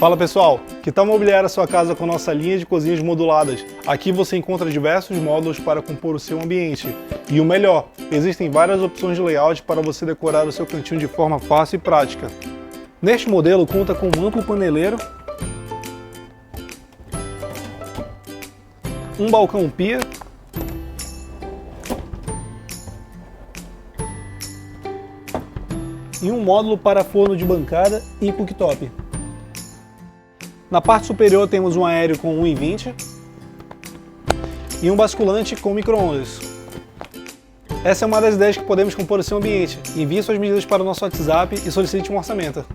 Fala pessoal, que tal mobiliar a sua casa com nossa linha de cozinhas moduladas? Aqui você encontra diversos módulos para compor o seu ambiente. E o melhor, existem várias opções de layout para você decorar o seu cantinho de forma fácil e prática. Neste modelo conta com um amplo paneleiro, um balcão pia, e um módulo para forno de bancada e cooktop. Na parte superior temos um aéreo com 1,20 e um basculante com micro-ondas. Essa é uma das ideias que podemos compor o seu ambiente. Envie suas medidas para o nosso WhatsApp e solicite um orçamento.